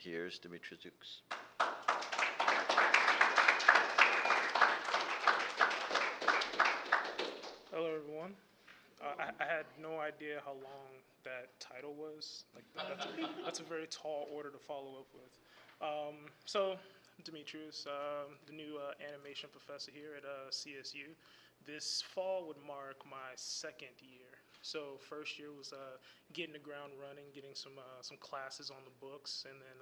here's Demetrius Dukes. Hello, everyone. I had no idea how long that title was. That's a very tall order to follow up with. So, Demetrius, the new animation professor here at CSU. This fall would mark my second year. So, first year was getting the ground running, getting some classes on the books, and then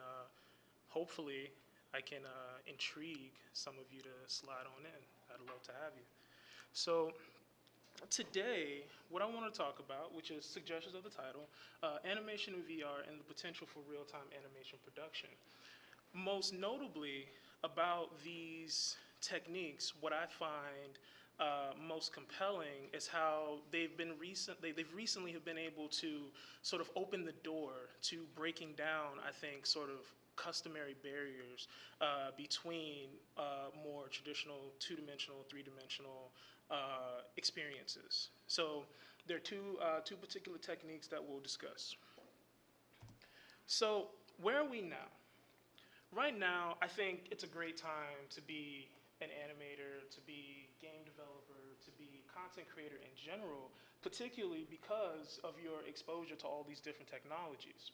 hopefully I can intrigue some of you to slide on in. I'd love to have you. So, today, what I want to talk about, which is suggestions of the title, animation in VR and the potential for real-time animation production. Most notably about these techniques, what I find most compelling is how they've recently have been able to sort of open the door to breaking down, I think, sort of customary barriers between more traditional two-dimensional, three-dimensional experiences. So there are two particular techniques that we'll discuss. So where are we now? Right now, I think it's a great time to be an animator, to be game developer, to be content creator in general, particularly because of your exposure to all these different technologies.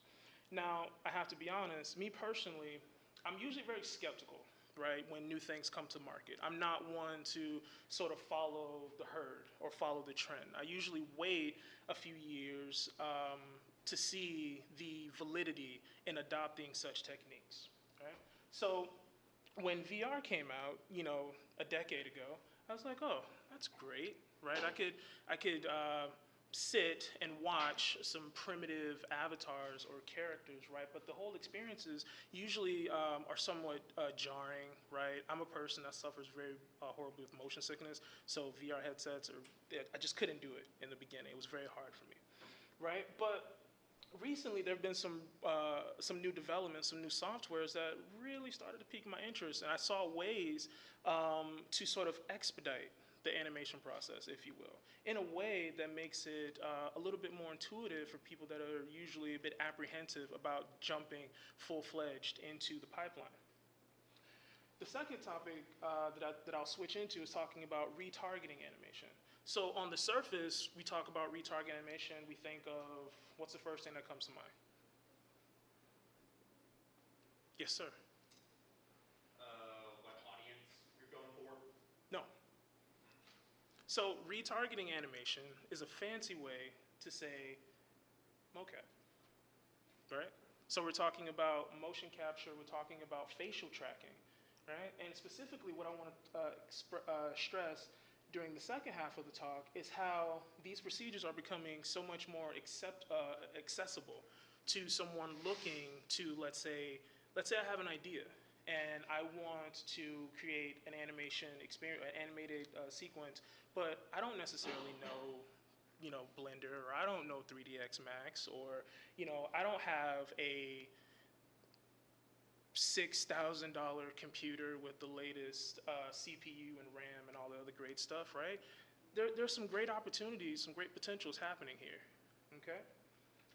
Now, I have to be honest, me personally, I'm usually very skeptical, right, when new things come to market. I'm not one to sort of follow the herd or follow the trend. I usually wait a few years to see the validity in adopting such techniques. Right? So when VR came out, a decade ago, I was like, oh, that's great, right? I could sit and watch some primitive avatars or characters, right? But the whole experiences usually are somewhat jarring, right? I'm a person that suffers very horribly with motion sickness, so VR headsets, I just couldn't do it in the beginning. It was very hard for me, right? But recently, there have been some new developments, some new softwares that really started to pique my interest, and I saw ways to sort of expedite the animation process, if you will, in a way that makes it a little bit more intuitive for people that are usually a bit apprehensive about jumping full-fledged into the pipeline. The second topic that I'll switch into is talking about retargeting animation. So on the surface, we talk about retarget animation, we think of, what's the first thing that comes to mind? Yes, sir. What audience you're going for? No. So retargeting animation is a fancy way to say mocap, right? So we're talking about motion capture, we're talking about facial tracking, right? And specifically what I want to stress during the second half of the talk is how these procedures are becoming so much more accessible to someone looking to, let's say I have an idea and I want to create an animation experience, an animated sequence, but I don't necessarily know, Blender, or I don't know 3ds Max, or, I don't have a $6,000 computer with the latest CPU and RAM and all the other great stuff, right? There's some great opportunities, some great potentials happening here, okay?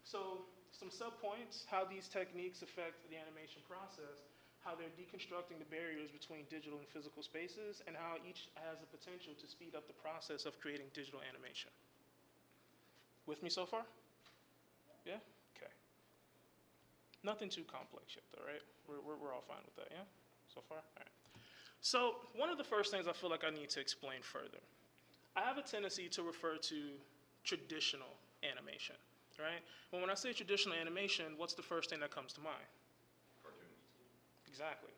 So some sub-points, how these techniques affect the animation process, how they're deconstructing the barriers between digital and physical spaces, and how each has the potential to speed up the process of creating digital animation. With me so far? Yeah? Okay. Nothing too complex yet, though, right? We're all fine with that, yeah? So far? All right. So one of the first things I feel like I need to explain further. I have a tendency to refer to traditional animation, right? When I say traditional animation, what's the first thing that comes to mind? Cartoons. Exactly.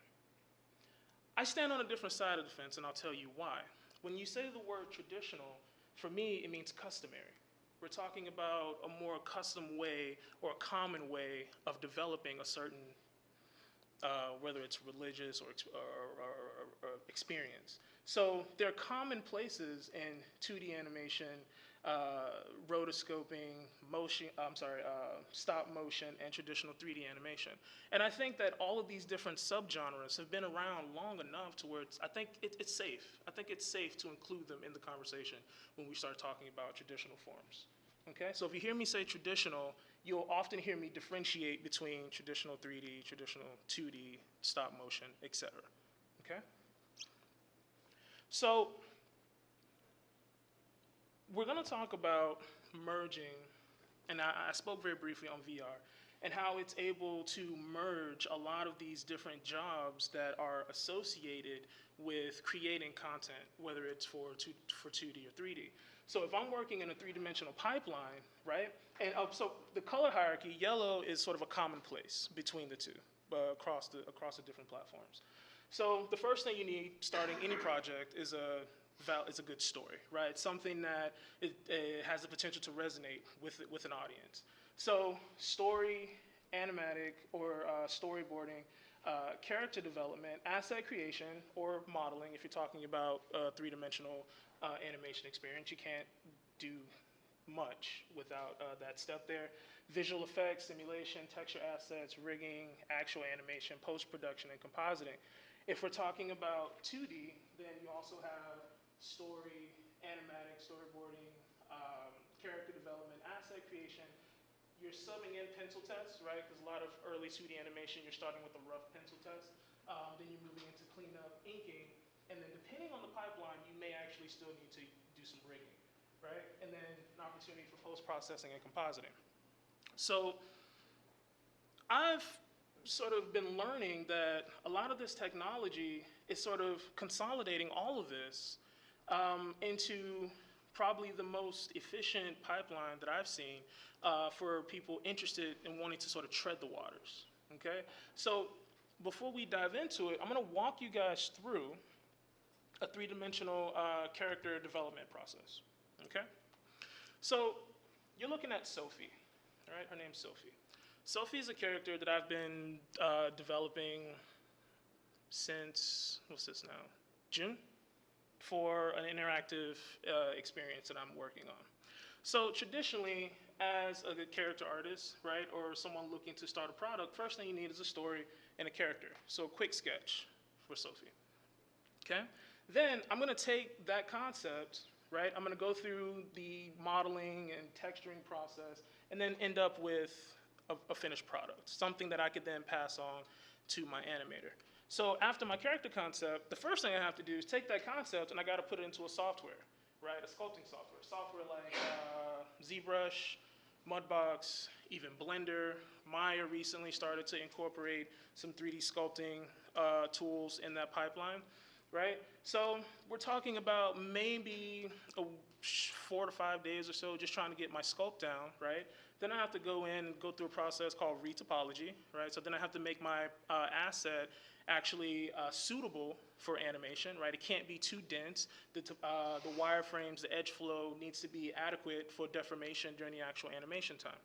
I stand on a different side of the fence, and I'll tell you why. When you say the word traditional, for me, it means customary. We're talking about a more custom way or a common way of developing a certain, whether it's religious or experience. So there are common places in 2D animation, rotoscoping, stop motion, and traditional 3D animation. And I think that all of these different subgenres have been around long enough to where I think it's safe. I think it's safe to include them in the conversation when we start talking about traditional forms. Okay, so if you hear me say traditional, you'll often hear me differentiate between traditional 3D, traditional 2D, stop motion, etc. Okay? So we're going to talk about merging, and I spoke very briefly on VR, and how it's able to merge a lot of these different jobs that are associated with creating content, whether it's for 2D or 3D. So if I'm working in a three-dimensional pipeline, right, and so the color hierarchy, yellow is sort of a common place between the two, across the different platforms. So the first thing you need starting any project is a good story, right? Something that it has the potential to resonate with an audience. So story, animatic, or storyboarding, character development, asset creation, or modeling. If you're talking about a three-dimensional animation experience, you can't do much without that step there. Visual effects, simulation, texture assets, rigging, actual animation, post-production, and compositing. If we're talking about 2D, then you also have story, animatic, storyboarding, character development, asset creation. You're subbing in pencil tests, right? Because a lot of early 2D animation, you're starting with a rough pencil test. Then you're moving into cleanup, inking, and then depending on the pipeline, you may actually still need to do some rigging, right? And then an opportunity for post-processing and compositing. So I've sort of been learning that a lot of this technology is sort of consolidating all of this into probably the most efficient pipeline that I've seen for people interested in wanting to sort of tread the waters, okay? So before we dive into it, I'm gonna walk you guys through a three-dimensional character development process, okay? So you're looking at Sophie, all right? Her name's Sophie. Sophie is a character that I've been developing since, what's this now, June? For an interactive experience that I'm working on. So traditionally, as a character artist, right, or someone looking to start a product, first thing you need is a story and a character. So a quick sketch for Sophie, okay? Then I'm gonna take that concept, right, I'm gonna go through the modeling and texturing process, and then end up with a finished product, something that I could then pass on to my animator. So after my character concept, the first thing I have to do is take that concept and I gotta put it into a software, right? A sculpting software. Software like ZBrush, Mudbox, even Blender. Maya recently started to incorporate some 3D sculpting tools in that pipeline, right? So we're talking about maybe 4 to 5 days or so just trying to get my sculpt down, right? Then I have to go in and go through a process called retopology, right? So then I have to make my asset actually suitable for animation, right? It can't be too dense. The wireframes, the edge flow needs to be adequate for deformation during the actual animation time.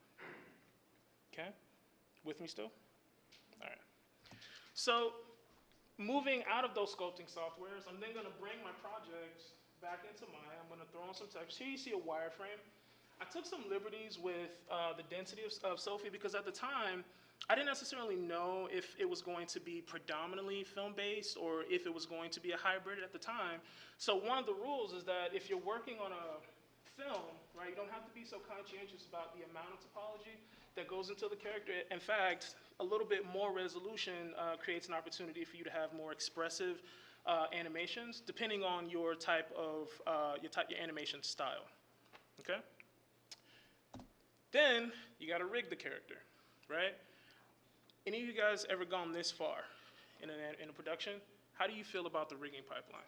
Okay? With me still? All right. So moving out of those sculpting softwares, I'm then gonna bring my project back into Maya. I'm gonna throw in some text. Here you see a wireframe. I took some liberties with the density of Sophie because at the time, I didn't necessarily know if it was going to be predominantly film-based or if it was going to be a hybrid at the time. So one of the rules is that if you're working on a film, right, you don't have to be so conscientious about the amount of topology that goes into the character. In fact, a little bit more resolution creates an opportunity for you to have more expressive animations, depending on your type of your animation style. Okay. Then you got to rig the character, right? Any of you guys ever gone this far in a production? How do you feel about the rigging pipeline?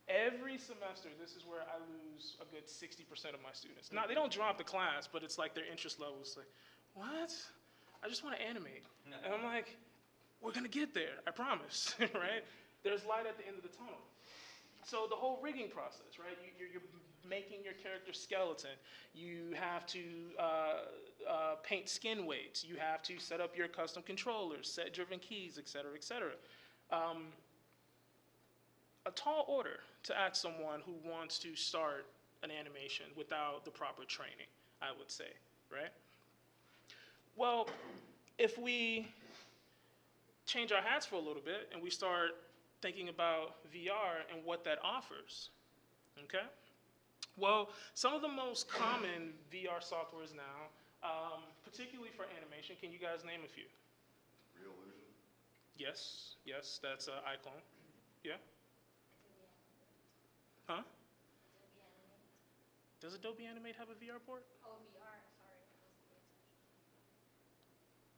Every semester, this is where I lose a good 60% of my students. Now, they don't drop the class, but it's like their interest level is like, what? I just want to animate. And I'm like, we're going to get there, I promise, right? There's light at the end of the tunnel. So the whole rigging process, right? You're making your character skeleton. You have to paint skin weights. You have to set up your custom controllers, set driven keys, et cetera, et cetera. A tall order to ask someone who wants to start an animation without the proper training, I would say, right? Well, if we change our hats for a little bit and we start thinking about VR and what that offers, okay? Well, some of the most common VR softwares now, particularly for animation, can you guys name a few? Real illusion. Yes, yes, that's iClone. Yeah, huh? Does Adobe Animate have a VR port?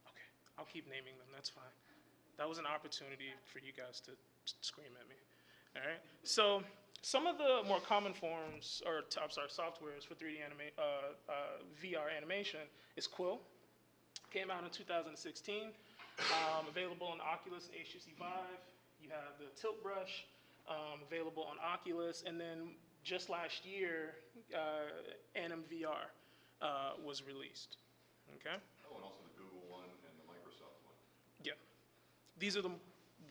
Okay, I'll keep naming them. That's fine. That was an opportunity for you guys to scream at me. All right. So some of the more common forms, or I'm sorry, softwares for 3D VR animation is Quill. Came out in 2016. Available on Oculus and HTC Vive. You have the Tilt Brush, available on Oculus, and then just last year, Anim VR was released. Okay. Oh, and also the Google one and the Microsoft one. Yeah. These are the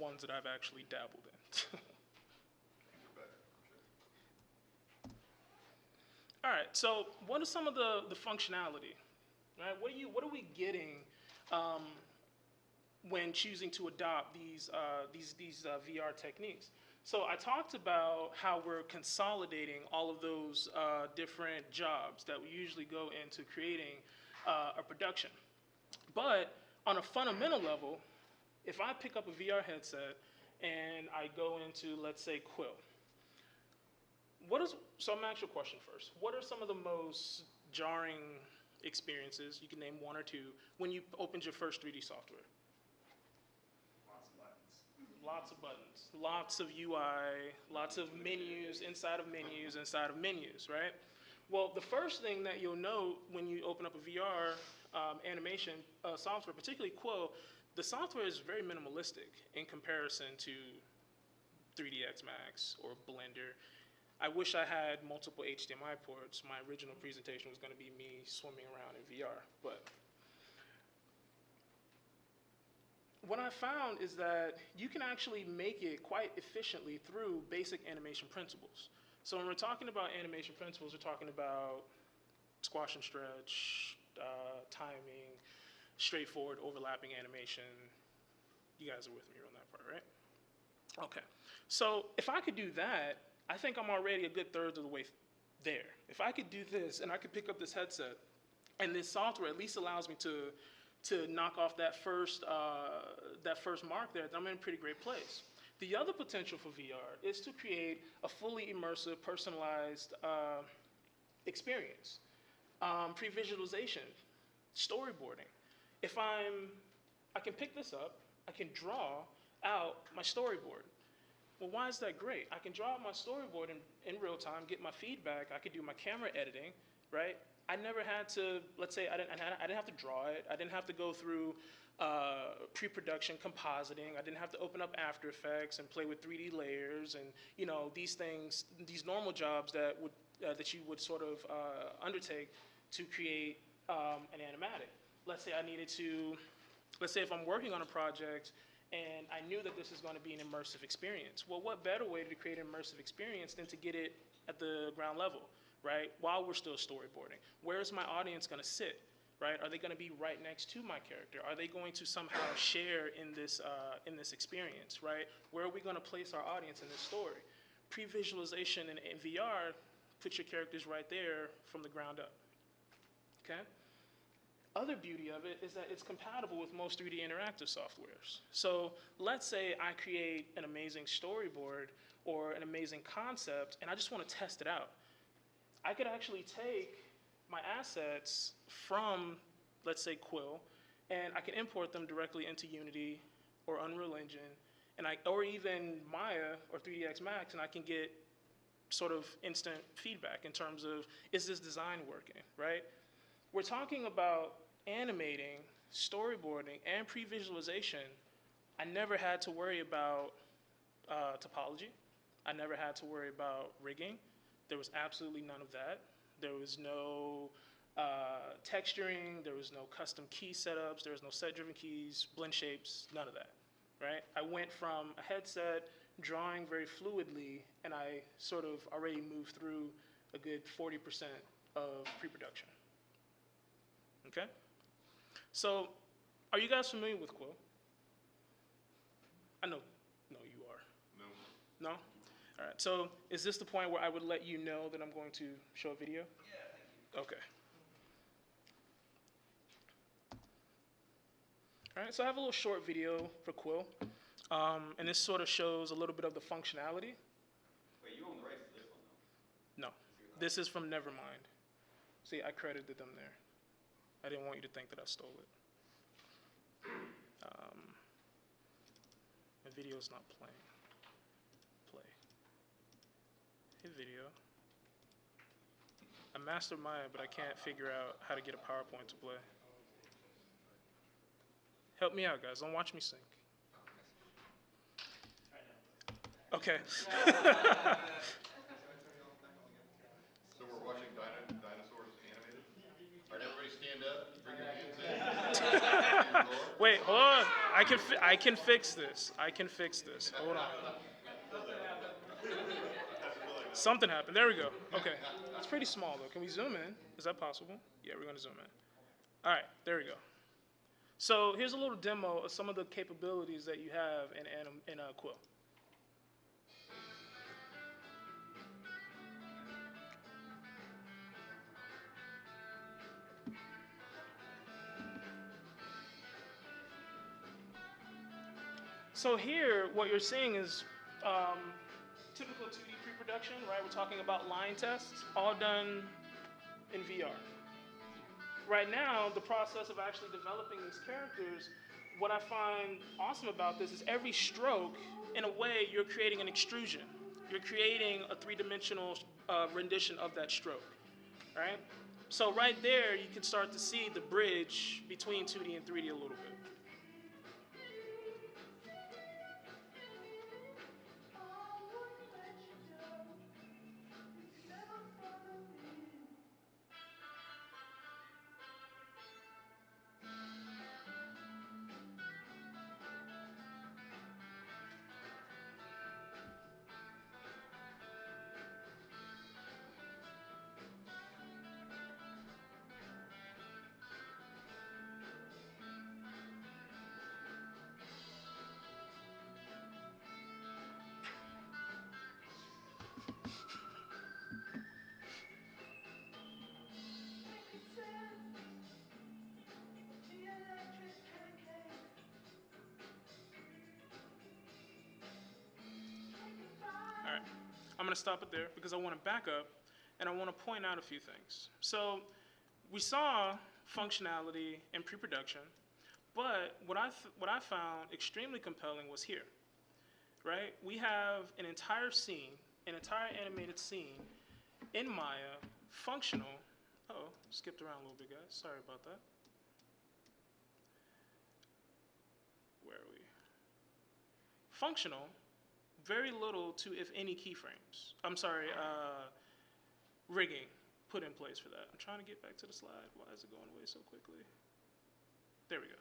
ones that I've actually dabbled in. These are better, I'm sure. All right. So, what is some of the functionality? Right. What are we getting when choosing to adopt these VR techniques? So I talked about how we're consolidating all of those different jobs that we usually go into creating a production. But on a fundamental level, if I pick up a VR headset and I go into, let's say, Quill, so I'm gonna ask you a question first. What are some of the most jarring experiences, you can name one or two, when you opened your first 3D software? Lots of buttons, lots of UI, lots of menus inside of menus inside of menus, right? Well, the first thing that you'll note when you open up a VR animation software, particularly Quill, the software is very minimalistic in comparison to 3ds Max or Blender. I wish I had multiple HDMI ports. My original presentation was going to be me swimming around in VR, but what I found is that you can actually make it quite efficiently through basic animation principles. So when we're talking about animation principles, we're talking about squash and stretch, timing, straightforward overlapping animation. You guys are with me on that part, right? Okay. So if I could do that, I think I'm already a good third of the way there. If I could do this and I could pick up this headset, and this software at least allows me to knock off that first mark there, then I'm in a pretty great place. The other potential for VR is to create a fully immersive, personalized experience. Pre-visualization, storyboarding. I can pick this up, I can draw out my storyboard. Well, why is that great? I can draw out my storyboard in real time, get my feedback. I could do my camera editing, right? I never had to, let's say, I didn't have to draw it. I didn't have to go through pre-production compositing. I didn't have to open up After Effects and play with 3D layers and these things, these normal jobs that you would sort of undertake to create an animatic. Let's say if I'm working on a project and I knew that this is going to be an immersive experience. Well, what better way to create an immersive experience than to get it at the ground level, right? While we're still storyboarding. Where is my audience going to sit, right? Are they going to be right next to my character? Are they going to somehow share in this experience, right? Where are we going to place our audience in this story? Pre-visualization in VR, put your characters right there from the ground up, okay? Other beauty of it is that it's compatible with most 3D interactive softwares. So let's say I create an amazing storyboard or an amazing concept and I just want to test it out. I could actually take my assets from, let's say, Quill, and I can import them directly into Unity or Unreal Engine, or even Maya or 3ds Max, and I can get sort of instant feedback in terms of, is this design working, right? We're talking about animating, storyboarding, and pre-visualization. I never had to worry about topology. I never had to worry about rigging. There was absolutely none of that. There was no texturing. There was no custom key setups. There was no set-driven keys, blend shapes, none of that, right? I went from a headset drawing very fluidly, and I sort of already moved through a good 40% of pre-production. Okay? So, are you guys familiar with Quill? I know you are. No. No? All right, so is this the point where I would let you know that I'm going to show a video? Yeah, thank you. Okay. All right, so I have a little short video for Quill, and this sort of shows a little bit of the functionality. Wait, you own the rights to this one, though? No, this is from Nevermind. See, I credited them there. I didn't want you to think that I stole it. My video's not playing. Play. Hey, video. I mastered Maya, but I can't figure out how to get a PowerPoint to play. Help me out, guys. Don't watch me sink. Okay. So we're watching dinosaurs animated? All right, everybody stand up, bring your hands in. Wait, hold on. I can fix this. I can fix this. Hold on. Something happened. There we go. Okay. It's pretty small though. Can we zoom in? Is that possible? Yeah, we're gonna zoom in. All right, there we go. So here's a little demo of some of the capabilities that you have in Quill. So here, what you're seeing is typical 2D pre-production, right? We're talking about line tests, all done in VR. Right now, the process of actually developing these characters, what I find awesome about this is every stroke, in a way, you're creating an extrusion. You're creating a three-dimensional rendition of that stroke, right? So right there, you can start to see the bridge between 2D and 3D a little bit. All right, I'm gonna stop it there because I want to back up and I want to point out a few things. So we saw functionality in pre-production, but what I found extremely compelling was here, right? We have an entire scene, an entire animated scene in Maya, functional. Oh, skipped around a little bit, guys. Sorry about that. Where are we? Functional. Very little to, if any, keyframes. I'm sorry, rigging put in place for that. I'm trying to get back to the slide. Why is it going away so quickly? There we go.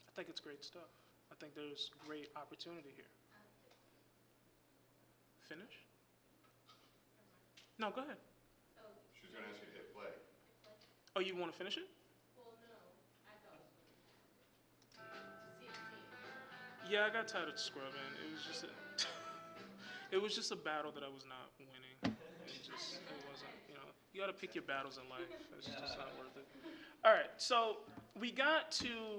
I think it's great stuff. I think there's great opportunity here. Finish? No, go ahead. She's gonna ask you to hit play. Oh, you want to finish it? Yeah, I got tired of scrubbing. It was just it was just a battle that I was not winning. It wasn't, you got to pick your battles in life. It's just not worth it. All right, so we got to,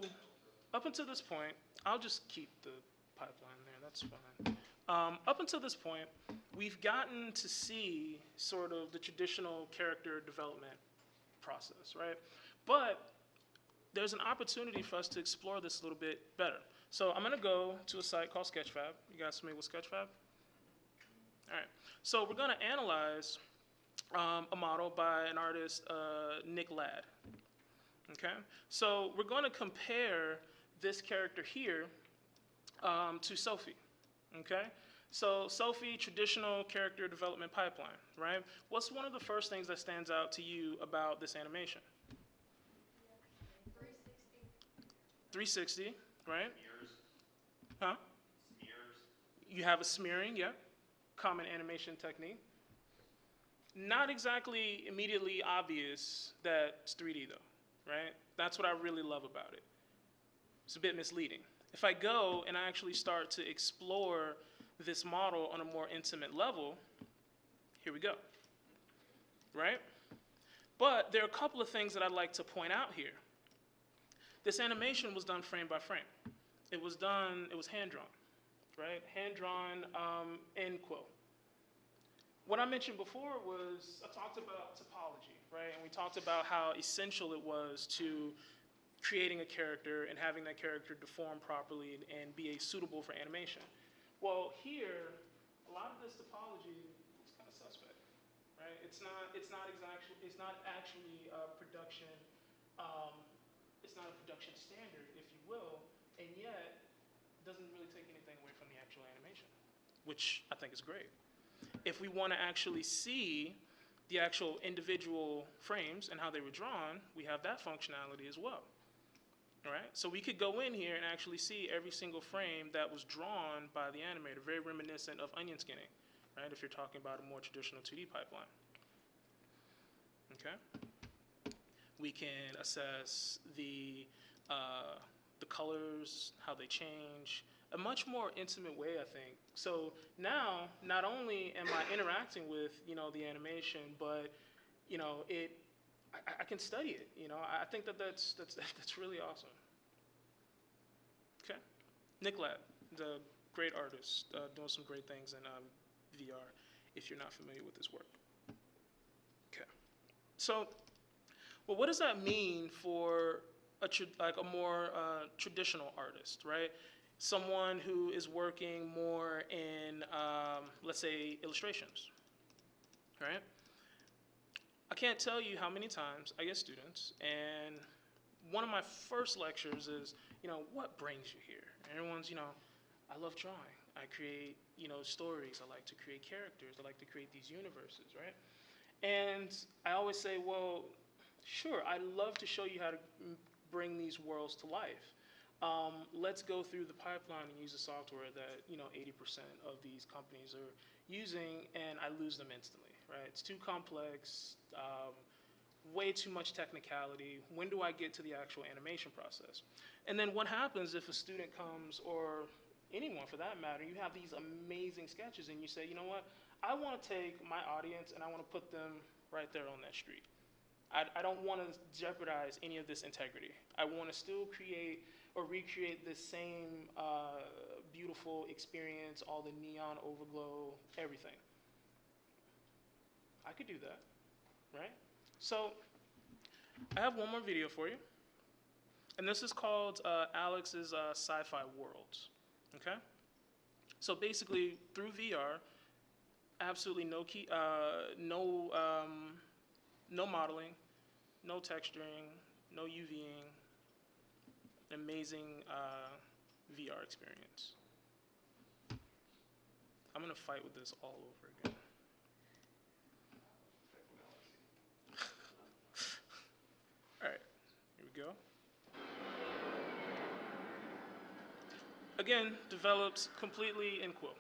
up until this point, I'll just keep the pipeline there. That's fine. Up until this point, we've gotten to see sort of the traditional character development process, right? But there's an opportunity for us to explore this a little bit better. So I'm going to go to a site called Sketchfab. You guys familiar with Sketchfab? All right. So we're going to analyze a model by an artist, Nick Ladd. Okay. So we're going to compare this character here to Sophie. Okay. So Sophie, traditional character development pipeline, right? What's one of the first things that stands out to you about this animation? 360, right? Smears. Huh? Smears. You have a smearing, yeah. Common animation technique. Not exactly immediately obvious that it's 3D though, right? That's what I really love about it. It's a bit misleading. If I go and I actually start to explore this model on a more intimate level, here we go, right? But there are a couple of things that I'd like to point out here. This animation was done frame by frame. It was hand-drawn, right? Hand-drawn in quill. What I mentioned before was, I talked about topology, right? And we talked about how essential it was to creating a character and having that character deform properly and be suitable for animation. Well, here, a lot of this topology is kind of suspect, right? It's not actually a production, it's not a production standard, if you will, and yet doesn't really take anything away from the actual animation, which I think is great. If we want to actually see the actual individual frames and how they were drawn, we have that functionality as well. All right? So we could go in here and actually see every single frame that was drawn by the animator, very reminiscent of onion skinning, right? If you're talking about a more traditional 2D pipeline. Okay? We can assess the colors, how they change, a much more intimate way, I think. So now, not only am I interacting with, the animation, but, I can study it. I think that's really awesome. Okay, Nick Lab, the great artist, doing some great things in VR. If you're not familiar with his work. Okay, so, well, what does that mean for a more traditional artist, right? Someone who is working more in, let's say, illustrations, right? I can't tell you how many times I get students, and one of my first lectures is, what brings you here? And everyone's, I love drawing. I create, stories. I like to create characters. I like to create these universes, right? And I always say, well, sure, I'd love to show you how to bring these worlds to life. Let's go through the pipeline and use the software that 80% of these companies are using, and I lose them instantly, right? It's too complex, way too much technicality. When do I get to the actual animation process? And then what happens if a student comes, or anyone for that matter, you have these amazing sketches and you say, you know what, I want to take my audience and I want to put them right there on that street. I don't want to jeopardize any of this integrity. I want to still create or recreate this same beautiful experience, all the neon overglow, everything. I could do that, right? So I have one more video for you. And this is called Alex's Sci-Fi Worlds, okay? So basically, through VR, absolutely no modeling, no texturing, no UVing, an amazing VR experience. I'm gonna fight with this all over again. All right, here we go. Again, developed completely in Quill.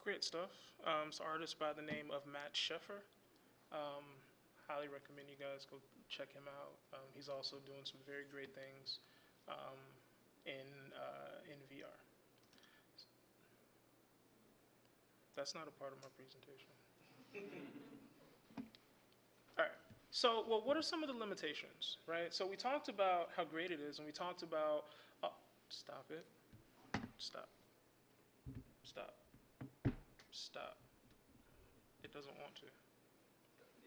great stuff. It's an artist by the name of Matt Sheffer. Highly recommend you guys go check him out. He's also doing some very great things in VR. That's not a part of my presentation. All right. So, well, what are some of the limitations, right? So we talked about how great it is, and we talked about. Oh, stop it. Stop. Stop. Stop. It doesn't want to. The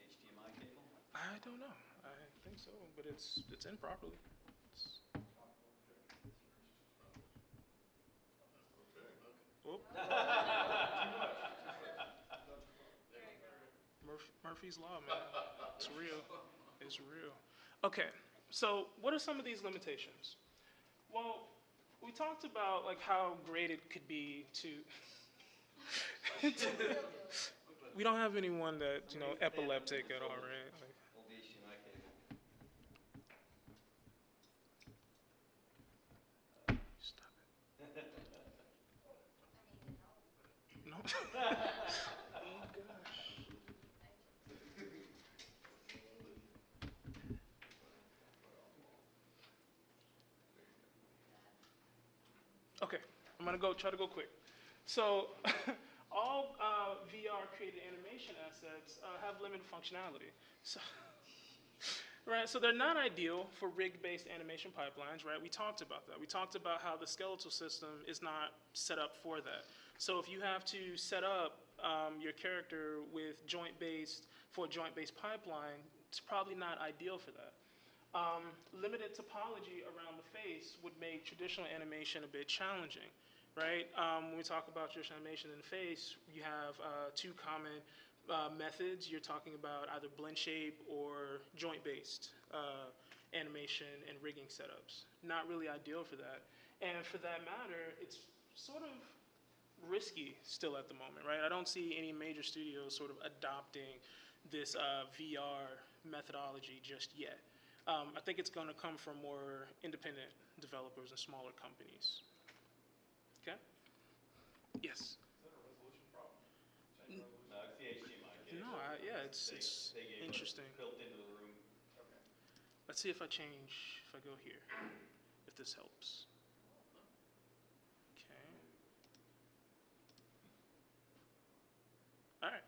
HDMI cable? I don't know. I think so, but it's in properly. Oh. Murphy's Law, man. It's real. It's real. Okay, so what are some of these limitations? Well, we talked about like how great it could be to. We don't have anyone that epileptic at all, right? Like, Hold the HDMI cable. stop it. No. Oh gosh. Okay, I'm gonna try to go quick. So, all VR created animation assets have limited functionality. So, right, so they're not ideal for rig-based animation pipelines, right? We talked about that. We talked about how the skeletal system is not set up for that. So if you have to set up your character with for a joint-based pipeline, it's probably not ideal for that. Limited topology around the face would make traditional animation a bit challenging, right? When we talk about traditional animation in the face, you have two common methods. You're talking about either blend shape or joint-based animation and rigging setups. Not really ideal for that. And for that matter, it's sort of risky still at the moment, right? I don't see any major studios sort of adopting this VR methodology just yet. I think it's going to come from more independent developers and smaller companies. Okay? Yes? Is that a resolution problem? No, it's the HDMI cable. No, it's They gave interesting. It built into the room. Okay. Let's see if I go here, if this helps. Okay. All right.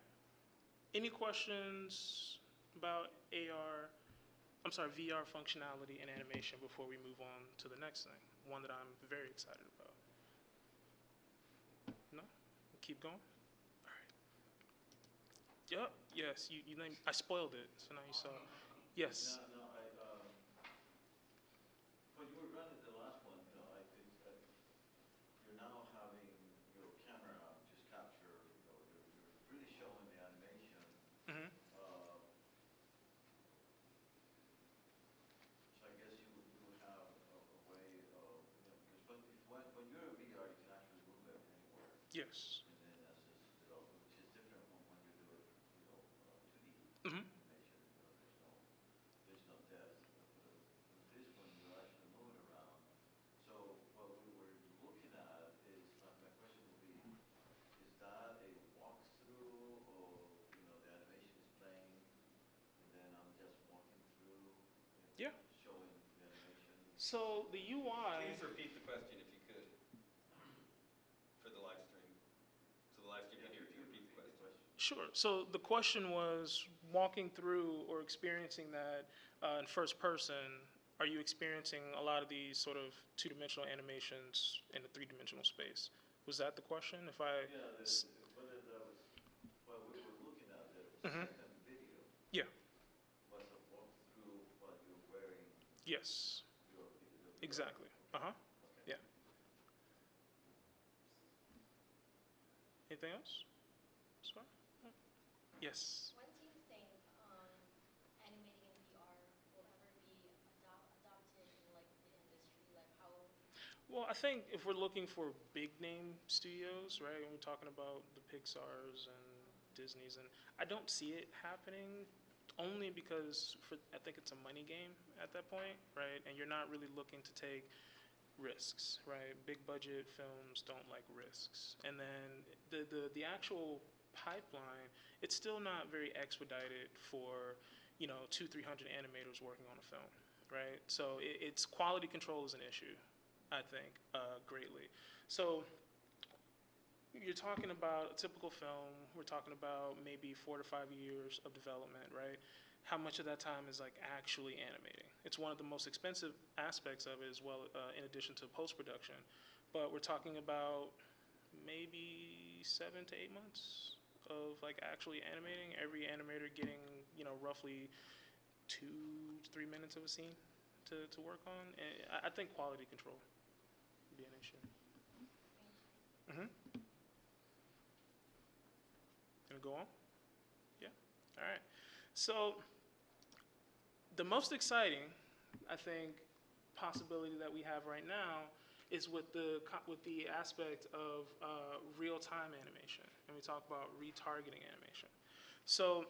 Any questions about VR functionality and animation before we move on to the next thing? One that I'm very excited about. No? Keep going? All right. Yep, yes, you named, I spoiled it, so now you saw. Yes. When you were running the last one, I think that you're now having your camera just capture, you're really showing the animation. Mm-hmm. So I guess you would have a way of, because when you're a VR, you can actually move it anywhere. Yes. And then as this development, which is different from when you do it, 2D Mm-hmm. animation, there's no depth. But with this one, you're actually moving around. So what we were looking at is, my question would be, is that a walkthrough, or the animation is playing, and then I'm just walking through, Yeah. showing the animation? So the UI. Please repeat the question if you could for the live stream. So the live stream can hear if you repeat the question. Sure. So the question was walking through or experiencing that in first person. Are you experiencing a lot of these sort of two-dimensional animations in a three-dimensional space? Was that the question? If I Yeah, whether that was, well, we were looking at the Mhm. second video. Yeah. Was a walkthrough while you're wearing Yes. your Exactly. Uh-huh. Okay. Yeah. Anything else? Sorry? Yes. When do you think animating in VR will ever be adopted in like the industry? Like how? Well, I think if we're looking for big name studios, right, and we're talking about the Pixars and Disneys, and I don't see it happening only because I think it's a money game at that point, right? And you're not really looking to take risks, right? Big budget films don't like risks. And then the actual pipeline, it's still not very expedited for, 200-300 animators working on a film, right? So it's quality control is an issue, I think, greatly. So you're talking about a typical film, we're talking about maybe 4 to 5 years of development, right? How much of that time is like actually animating? It's one of the most expensive aspects of it as well, in addition to post-production. But we're talking about maybe 7 to 8 months of like actually animating, every animator getting, roughly 2 to 3 minutes of a scene to work on. And I think quality control would be an issue. Mm-hmm. Gonna go on? Yeah. All right. So the most exciting, I think, possibility that we have right now is with the aspect of real-time animation, and we talk about retargeting animation. So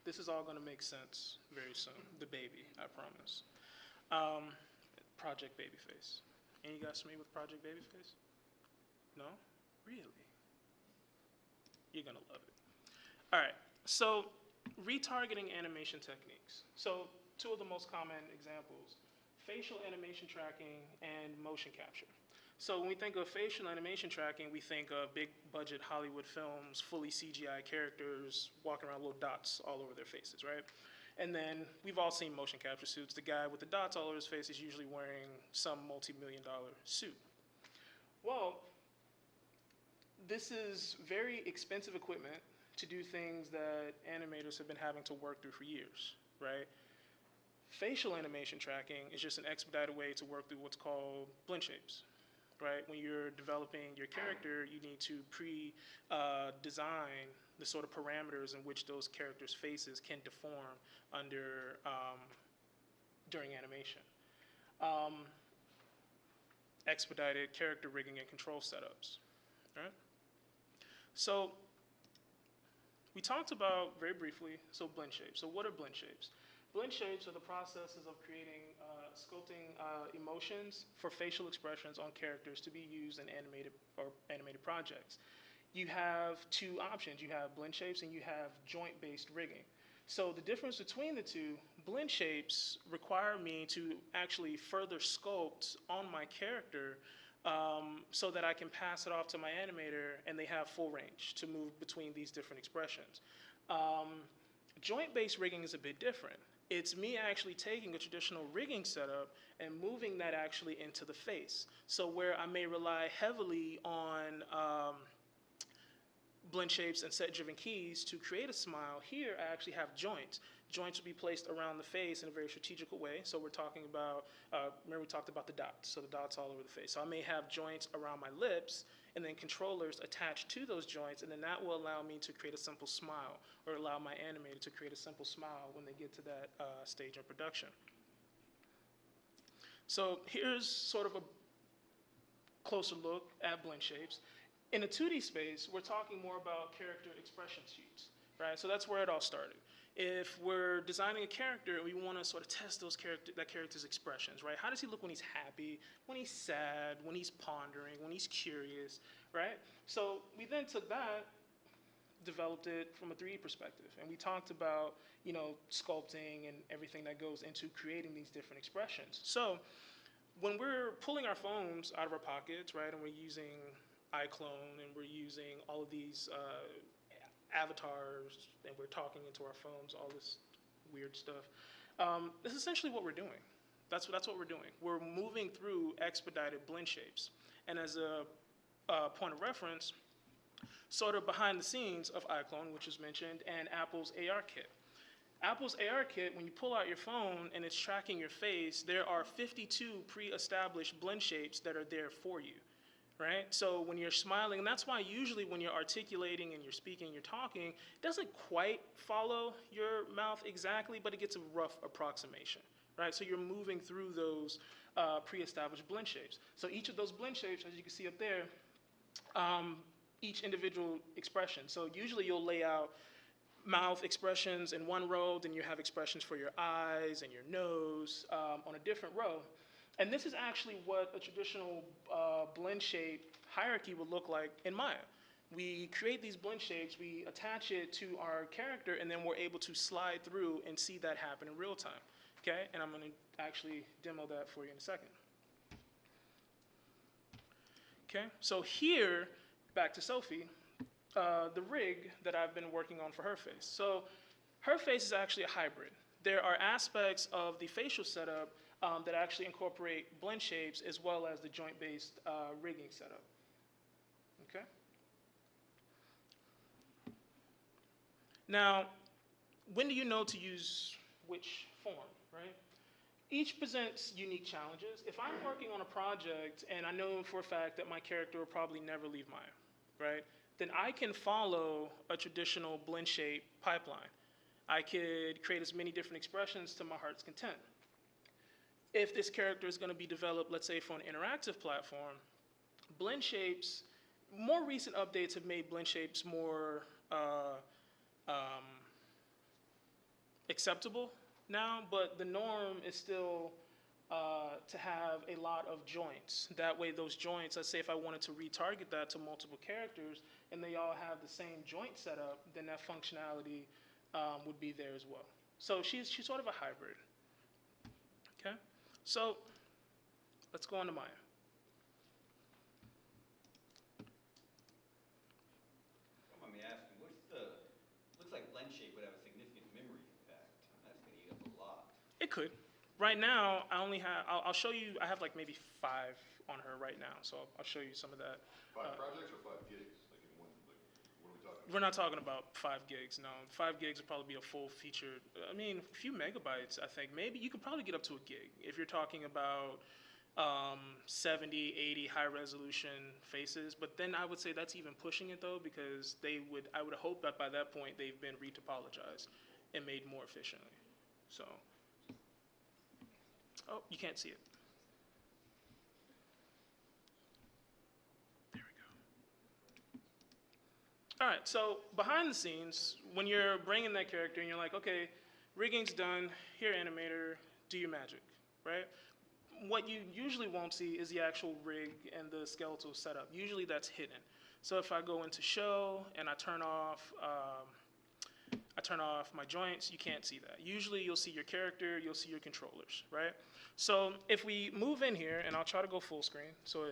this is all going to make sense very soon. The baby, I promise. Project Babyface. Any guys familiar with Project Babyface? No? Really? You're going to love it. All right. So retargeting animation techniques. So two of the most common examples, facial animation tracking and motion capture. So when we think of facial animation tracking, we think of big budget Hollywood films, fully CGI characters walking around with little dots all over their faces, right? And then we've all seen motion capture suits. The guy with the dots all over his face is usually wearing some multi-million-dollar suit. Well, this is very expensive equipment to do things that animators have been having to work through for years, right? Facial animation tracking is just an expedited way to work through what's called blend shapes, right? When you're developing your character, you need to design the sort of parameters in which those characters' faces can deform during animation. Expedited character rigging and control setups, right? So we talked about, very briefly, blend shapes. So what are blend shapes? Blend shapes are the processes of creating, sculpting emotions for facial expressions on characters to be used in animated projects. You have two options. You have blend shapes and you have joint-based rigging. So the difference between the two, blend shapes require me to actually further sculpt on my character so that I can pass it off to my animator and they have full range to move between these different expressions. Joint-based rigging is a bit different. It's me actually taking a traditional rigging setup and moving that actually into the face. So where I may rely heavily on blend shapes and set-driven keys to create a smile, here I actually have joints. Joints will be placed around the face in a very strategical way. So we're talking about, remember we talked about the dots, so the dots all over the face. So I may have joints around my lips and then controllers attached to those joints, and then that will allow me to create a simple smile or allow my animator to create a simple smile when they get to that stage of production. So here's sort of a closer look at blend shapes. In a 2D space, we're talking more about character expression sheets, right? So that's where it all started. If we're designing a character and we want to sort of test that character's expressions, right? How does he look when he's happy, when he's sad, when he's pondering, when he's curious, right? So we then took that, developed it from a 3D perspective, and we talked about, sculpting and everything that goes into creating these different expressions. So when we're pulling our phones out of our pockets, right, and we're using iClone and we're using all of these avatars and we're talking into our phones, all this weird stuff. This is essentially what we're doing. That's what we're doing. We're moving through expedited blend shapes. And as a point of reference, sort of behind the scenes of iClone, which was mentioned, and Apple's AR kit. Apple's AR kit, when you pull out your phone and it's tracking your face, there are 52 pre-established blend shapes that are there for you. Right? So when you're smiling, and that's why usually when you're articulating and you're speaking, you're talking, it doesn't quite follow your mouth exactly, but it gets a rough approximation, right? So you're moving through those pre-established blend shapes. So each of those blend shapes, as you can see up there, each individual expression. So usually you'll lay out mouth expressions in one row, then you have expressions for your eyes and your nose on a different row. And this is actually what a traditional blend shape hierarchy would look like in Maya. We create these blend shapes, we attach it to our character, and then we're able to slide through and see that happen in real time. Okay, and I'm going to actually demo that for you in a second. Okay, so here, back to Sophie, the rig that I've been working on for her face. So her face is actually a hybrid. There are aspects of the facial setup that actually incorporate blend shapes as well as the joint-based rigging setup. Okay. Now, when do you know to use which form, right? Each presents unique challenges. If I'm working on a project and I know for a fact that my character will probably never leave Maya, right? Then I can follow a traditional blend shape pipeline. I could create as many different expressions to my heart's content. If this character is going to be developed, let's say, for an interactive platform, blend shapes, more recent updates have made blend shapes more acceptable now, but the norm is still to have a lot of joints. That way those joints, let's say if I wanted to retarget that to multiple characters and they all have the same joint setup, then that functionality would be there as well. So she's sort of a hybrid. Okay, so let's go on to Maya. Don't mind me asking, looks like blend shape would have a significant memory impact. That's going to eat up a lot. It could. Right now, I only have, I'll show you, I have like maybe 5 on her right now, so I'll show you some of that. 5 projects or 5 gigs? Like in one, like, what are we talking about? We're not talking about 5 gigs, no. 5 gigs would probably be a full featured, I mean, a few megabytes, I think. Maybe you could probably get up to a gig if you're talking about 70, 80 high resolution faces. But then I would say that's even pushing it though, because I would hope that by that point they've been retopologized and made more efficiently. So, oh, you can't see it. There we go. All right, so behind the scenes, when you're bringing that character and you're like, okay, rigging's done, here animator, do your magic, right? What you usually won't see is the actual rig and the skeletal setup. Usually that's hidden. So if I go into show and I turn off my joints, you can't see that. Usually you'll see your character, you'll see your controllers, right? So if we move in here, and I'll try to go full screen so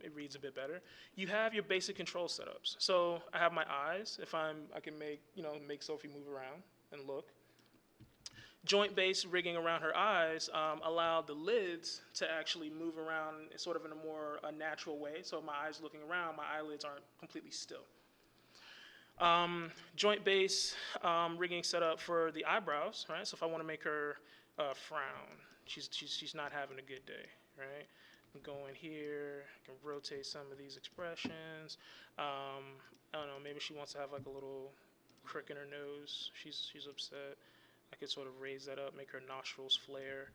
it reads a bit better. You have your basic control setups. So I have my eyes. If I can make Sophie move around and look. Joint-based rigging around her eyes allowed the lids to actually move around sort of in a more natural way. So my eyes looking around, my eyelids aren't completely still. Joint-based rigging set up for the eyebrows, right? So if I want to make her frown, she's not having a good day, right? I can go in here, I can rotate some of these expressions. I don't know, maybe she wants to have like a little crick in her nose. She's upset. I could sort of raise that up, make her nostrils flare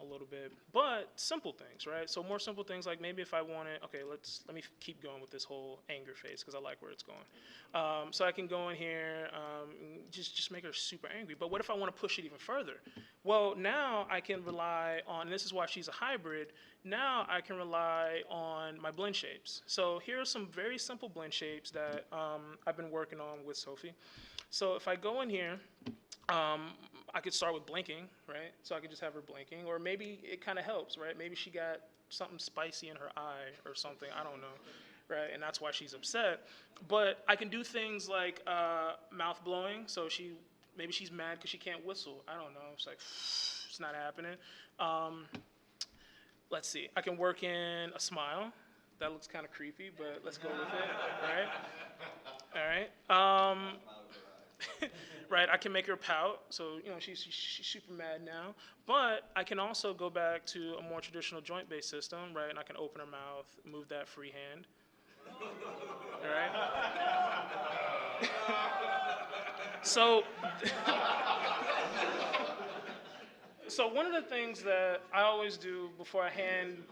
a little bit. But simple things, right? So more simple things like maybe if I wanted, okay, let me keep going with this whole anger face because I like where it's going. So I can go in here, just make her super angry. But what if I want to push it even further? Well, now I can rely on, and this is why she's a hybrid, now I can rely on my blend shapes. So here are some very simple blend shapes that I've been working on with Sophie. So if I go in here, I could start with blinking, right? So I could just have her blinking, or maybe it kind of helps, right? Maybe she got something spicy in her eye or something, I don't know, right? And that's why she's upset. But I can do things like mouth blowing, so maybe she's mad because she can't whistle. I don't know, it's like, it's not happening. Let's see, I can work in a smile. That looks kind of creepy, but let's go with it, right? All right. Right, I can make her pout, so she's super mad now. But I can also go back to a more traditional joint-based system, right? And I can open her mouth, move that freehand. All right. So one of the things that I always do before I hand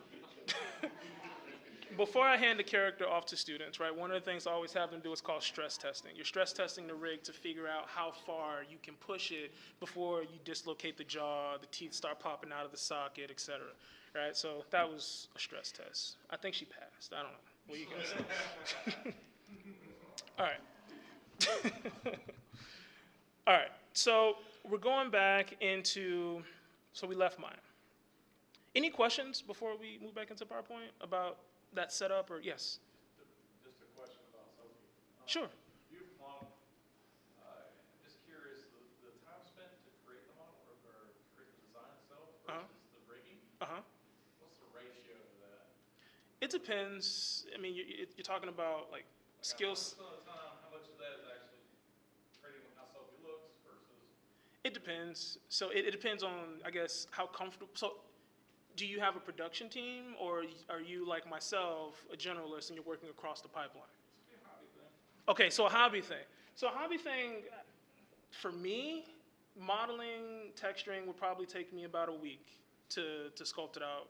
before I hand the character off to students, right, one of the things I always have them do is called stress testing. You're stress testing the rig to figure out how far you can push it before you dislocate the jaw, the teeth start popping out of the socket, etc. Right? So that was a stress test. I think she passed. I don't know. What do you guys think? All right. All right. So we're going back into, so we left mine. Any questions before we move back into PowerPoint about that setup, or yes? Just a question about Sophie. Sure. You've modeled, I'm just curious, the time spent to create the model or create the design itself versus the rigging, Uh-huh. what's the ratio to that? It depends. I mean, you're talking about like skills. Some of the time, how much of that is actually creating how Sophie looks versus? It depends. So it depends on, I guess, how comfortable. So do you have a production team, or are you like myself, a generalist, and you're working across the pipeline? It's a hobby thing. Okay, so a hobby thing. So a hobby thing, for me, modeling, texturing would probably take me about a week to sculpt it out,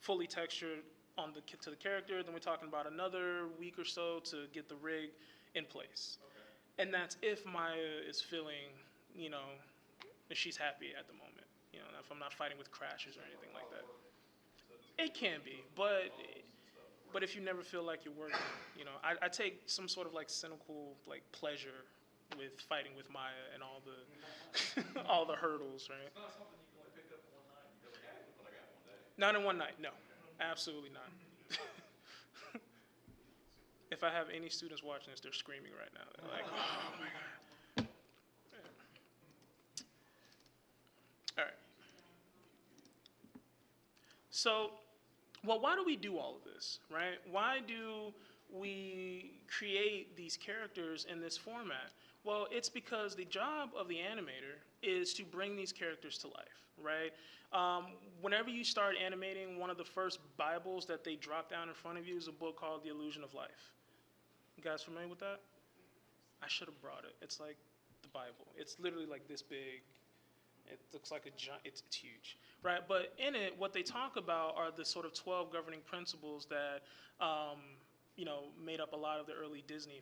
fully textured to the character. Then we're talking about another week or so to get the rig in place. Okay. And that's if Maya is feeling, if she's happy at the moment. If I'm not fighting with crashes or anything like that. It can be, but if you never feel like you're working, I take some sort of like cynical like pleasure with fighting with Maya and all the all the hurdles, right? It's not something you can only pick up in one night and go, hey, look what I got one day. Not in one night, no, absolutely not. If I have any students watching this, they're screaming right now. They're like, oh my God. All right. So, why do we do all of this, right? Why do we create these characters in this format? Well, it's because the job of the animator is to bring these characters to life, right? Whenever you start animating, one of the first Bibles that they drop down in front of you is a book called The Illusion of Life. You guys familiar with that? I should have brought it. It's like the Bible. It's literally like this big. It looks like a giant, it's huge, right? But in it, what they talk about are the sort of 12 governing principles that, made up a lot of the early Disney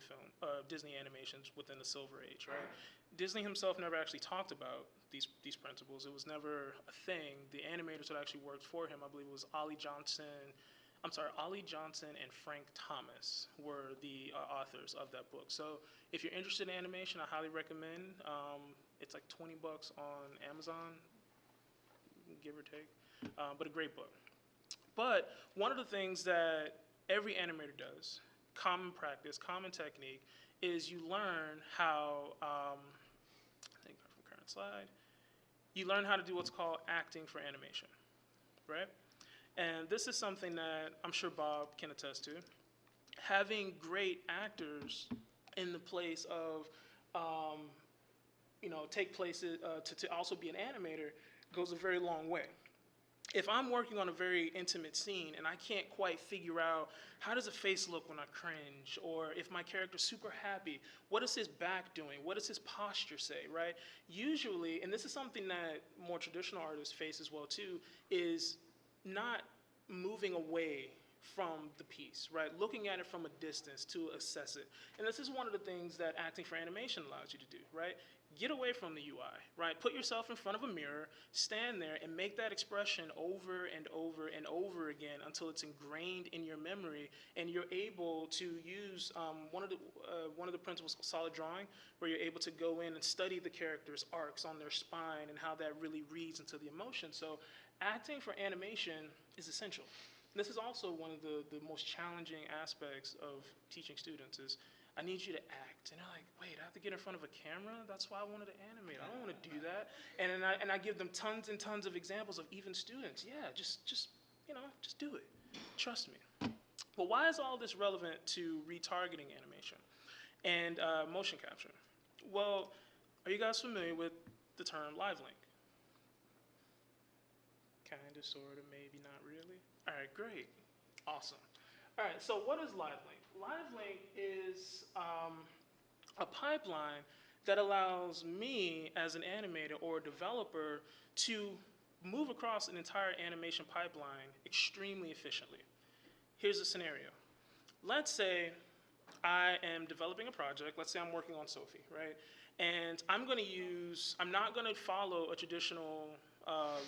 Disney animations within the Silver Age, right? Disney himself never actually talked about these principles. It was never a thing. The animators that actually worked for him, I believe it was Ollie Johnson and Frank Thomas were the authors of that book. So if you're interested in animation, I highly recommend. It's like $20 on Amazon, give or take, but a great book. But one of the things that every animator does, common practice, common technique, is you learn how, I think from current slide, you learn how to do what's called acting for animation, right? And this is something that I'm sure Bob can attest to. Having great actors in the place of, take places to also be an animator goes a very long way. If I'm working on a very intimate scene and I can't quite figure out how does a face look when I cringe, or if my character's super happy, what is his back doing? What does his posture say, right? Usually, and this is something that more traditional artists face as well too, is not moving away from the piece, right? Looking at it from a distance to assess it. And this is one of the things that acting for animation allows you to do, right? Get away from the UI, right? Put yourself in front of a mirror, stand there, and make that expression over and over and over again until it's ingrained in your memory, and you're able to use one of the principles called solid drawing, where you're able to go in and study the character's arcs on their spine and how that really reads into the emotion. So acting for animation is essential. This is also one of the most challenging aspects of teaching students is I need you to act. And they're like, wait, I have to get in front of a camera? That's why I wanted to animate. I don't want to do that. And I give them tons and tons of examples of even students. Yeah, just do it. Trust me. But why is all this relevant to retargeting animation and motion capture? Well, are you guys familiar with the term live link? Kind of, sort of, maybe, not really. All right, great. Awesome. All right, so what is live link? Live link is a pipeline that allows me as an animator or a developer to move across an entire animation pipeline extremely efficiently. here's a scenario. Let's say I am developing a project. Let's say I'm working on Sophie, right? And I'm not going to follow a traditional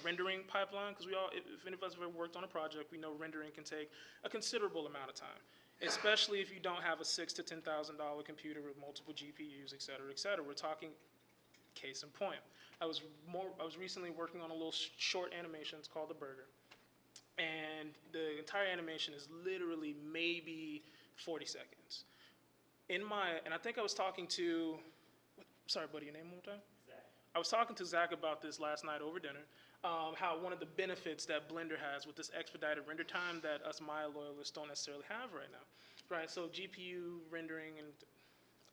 rendering pipeline, because if any of us have ever worked on a project, we know rendering can take a considerable amount of time, especially if you don't have a $6,000 to $10,000 computer with multiple GPUs, et cetera, et cetera. We're talking case in point. I was recently working on a little short animation. It's called The Burger. And the entire animation is literally maybe 40 seconds. And I think I was talking to, sorry, buddy, your name one more time? Zach. I was talking to Zach about this last night over dinner, how one of the benefits that Blender has with this expedited render time that us Maya loyalists don't necessarily have right now. Right, so GPU rendering, and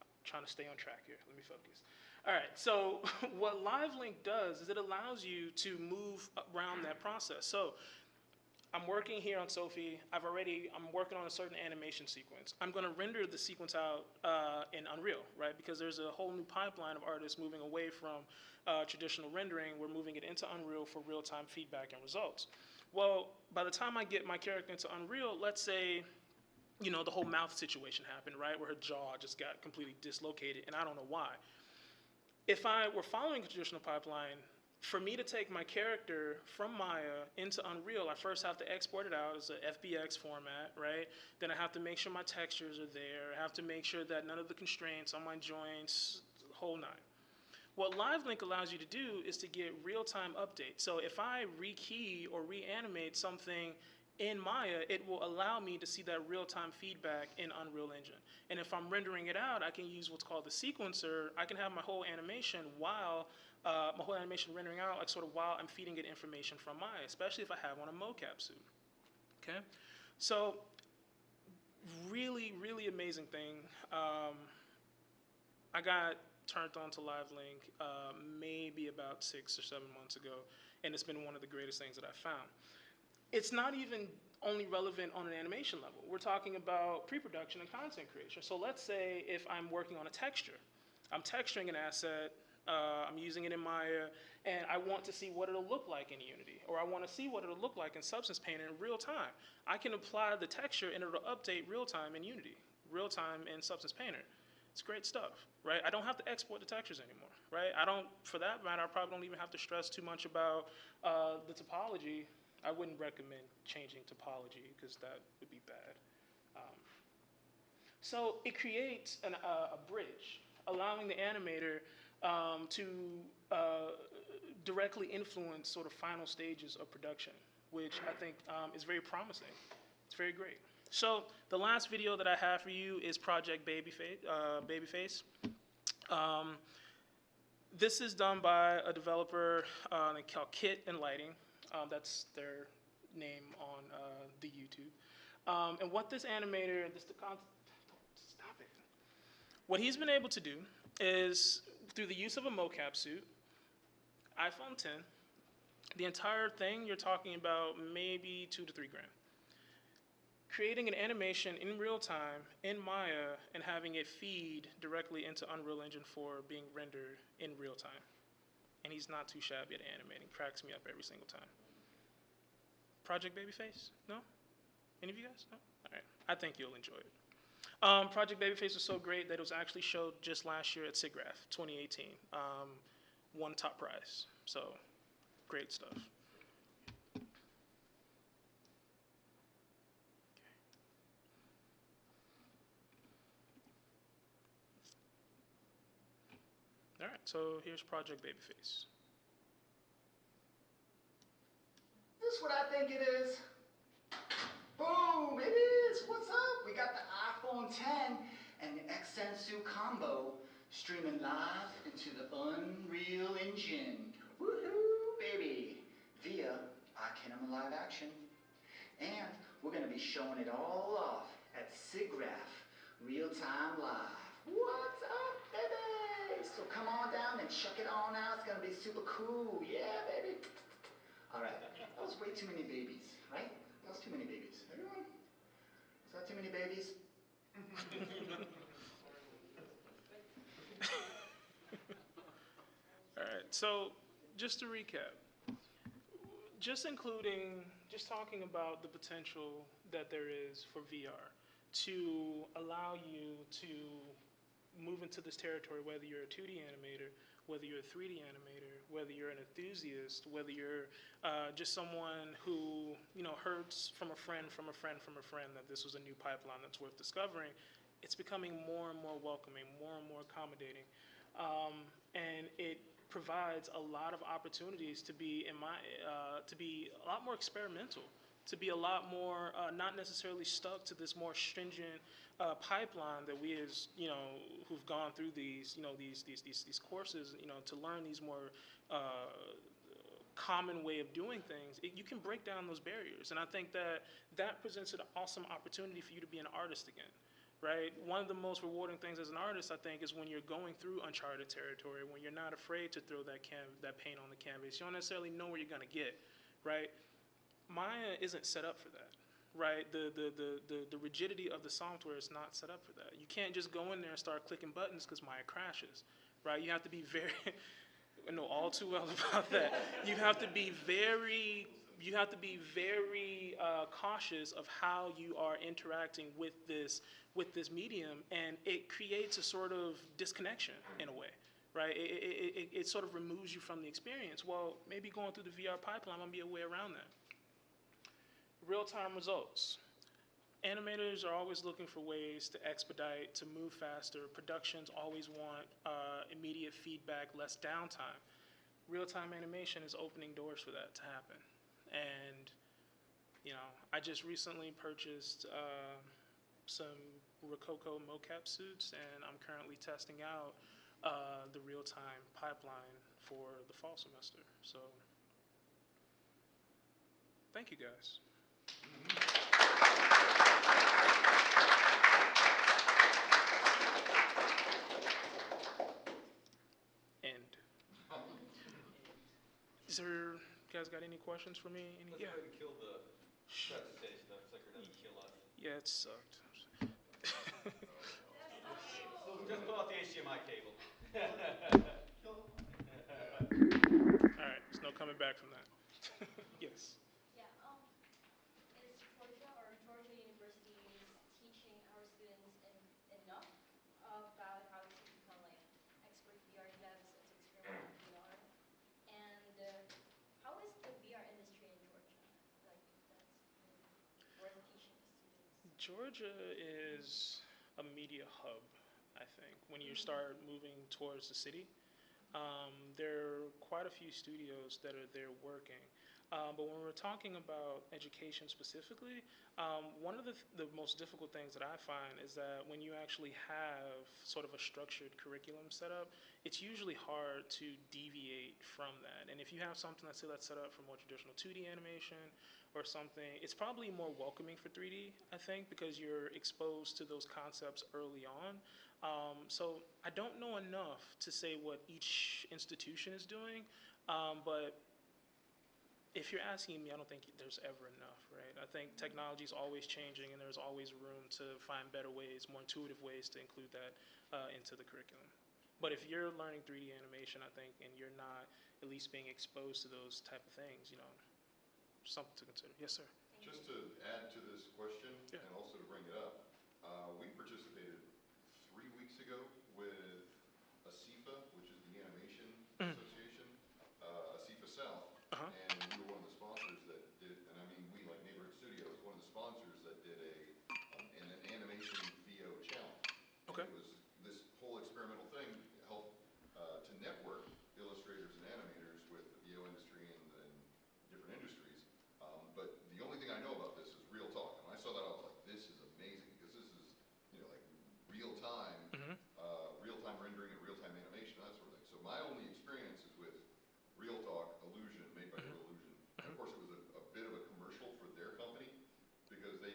I'm trying to stay on track here, let me focus. All right, so what LiveLink does is it allows you to move around that process. So I'm working here on Sophie. I'm working on a certain animation sequence. I'm going to render the sequence out in Unreal, right? Because there's a whole new pipeline of artists moving away from traditional rendering. We're moving it into Unreal for real-time feedback and results. Well, by the time I get my character into Unreal, let's say, the whole mouth situation happened, right? Where her jaw just got completely dislocated, and I don't know why. If I were following a traditional pipeline, for me to take my character from Maya into Unreal, I first have to export it out as a FBX format, right? Then I have to make sure my textures are there. I have to make sure that none of the constraints on my joints, the whole nine. What LiveLink allows you to do is to get real-time updates. So if I rekey or reanimate something in Maya, it will allow me to see that real-time feedback in Unreal Engine. And if I'm rendering it out, I can use what's called the sequencer. I can have my whole animation rendering out, like sort of while I'm feeding it information from Maya, especially if I have on a mocap suit. Okay, so really, really amazing thing. I got turned on to LiveLink maybe about 6 or 7 months ago, and it's been one of the greatest things that I've found. It's not even only relevant on an animation level. We're talking about pre-production and content creation. So let's say if I'm working on a texture, I'm texturing an asset, I'm using it in Maya, and I want to see what it'll look like in Unity, or I want to see what it'll look like in Substance Painter in real time. I can apply the texture and it'll update real time in Unity, real time in Substance Painter. It's great stuff, right? I don't have to export the textures anymore, right? For that matter, I probably don't even have to stress too much about the topology. I wouldn't recommend changing topology because that would be bad. So it creates a bridge, allowing the animator to directly influence sort of final stages of production, which I think is very promising. It's very great. So the last video that I have for you is Project Babyface. This is done by a developer called Kit and Lighting. That's their name on the YouTube. And what this animator, stop it. What he's been able to do is, through the use of a mocap suit, iPhone 10, the entire thing you're talking about maybe $2 to $3 grand. Creating an animation in real time in Maya and having it feed directly into Unreal Engine for being rendered in real time. And he's not too shabby at animating. Cracks me up every single time. Project Babyface? No? Any of you guys? No? All right. I think you'll enjoy it. Project Babyface was so great that it was actually showed just last year at SIGGRAPH 2018. Won top prize. So, great stuff. All right, so here's Project Babyface. This is what I think it is. Boom, it is. What's up? We got the iPhone 10 and the Xsensu combo streaming live into the Unreal Engine. Woohoo, baby. Via iKinema Live Action. And we're going to be showing it all off at SIGGRAPH Real Time Live. What's up, baby? So come on down and check it on out. It's going to be super cool. Yeah, baby. All right. That was way too many babies, right? That was too many babies. Everyone? Is that too many babies? All right, so just to recap, just talking about the potential that there is for VR to allow you to move into this territory, whether you're a 2D animator, whether you're a 3D animator, whether you're an enthusiast, whether you're just someone who heard from a friend that this was a new pipeline that's worth discovering. It's becoming more and more welcoming, more and more accommodating, and it provides a lot of opportunities to be a lot more experimental, to be a lot more not necessarily stuck to this more stringent pipeline that we, as who've gone through these courses, to learn these more common way of doing things. You can break down those barriers, and I think that presents an awesome opportunity for you to be an artist again. Right? One of the most rewarding things as an artist, I think, is when you're going through uncharted territory, when you're not afraid to throw that paint on the canvas. You don't necessarily know where you're going to get, right? Maya isn't set up for that, right? The rigidity of the software is not set up for that. You can't just go in there and start clicking buttons because Maya crashes, right? You have to be very, I know all too well about that. You have to be very cautious of how you are interacting with this medium, and it creates a sort of disconnection in a way, right? It sort of removes you from the experience. Well, maybe going through the VR pipeline might be a way around that. Real-time results. Animators are always looking for ways to expedite, to move faster. Productions always want immediate feedback, less downtime. Real-time animation is opening doors for that to happen. And, I just recently purchased some Rococo mocap suits, and I'm currently testing out the real-time pipeline for the fall semester. So, thank you guys. End. Is there, you guys got any questions for me? Let's go ahead and kill the presentation. That sucker doesn't kill us. Yeah, it sucked. Just pull out the HDMI cable. All right, there's no coming back from that. Yes. Yeah, is Georgia University teaching our students enough about how to become like expert VR devs and to experiment with VR? And how is the VR industry in Georgia? Like, if that's worth teaching the students? Georgia is a media hub, I think, when you start moving towards the city. There are quite a few studios that are there working. But when we're talking about education specifically, one of the most difficult things that I find is that when you actually have sort of a structured curriculum set up, it's usually hard to deviate from that. And if you have something that's set up for more traditional 2D animation or something, it's probably more welcoming for 3D, I think, because you're exposed to those concepts early on. So I don't know enough to say what each institution is doing, but if you're asking me, I don't think there's ever enough, right? I think technology is always changing, and there's always room to find better ways, more intuitive ways to include that into the curriculum. But if you're learning 3D animation, I think, and you're not at least being exposed to those type of things, something to consider. Yes, sir. Just to add to this question, Yeah. and also to bring it up, we participated 3 weeks ago with ASIFA, which is the Animation Association, ASIFA South, Uh-huh. and we were one of the sponsors that did, and I mean we like Neighborhood Studios, one of the sponsors that did an animation VO challenge. Okay. And it was this whole experimental thing helped to network illustrators and animators with the VO industry and different industries. But the only thing I know about this is Real Talk. And when I saw that, I was like, this is amazing, because this is, like real-time, real-time rendering and real-time animation, that sort of thing. So my only experience is with Real Talk, Illusion, made by Real Illusion. And of course, it was a bit of a commercial for their company, because they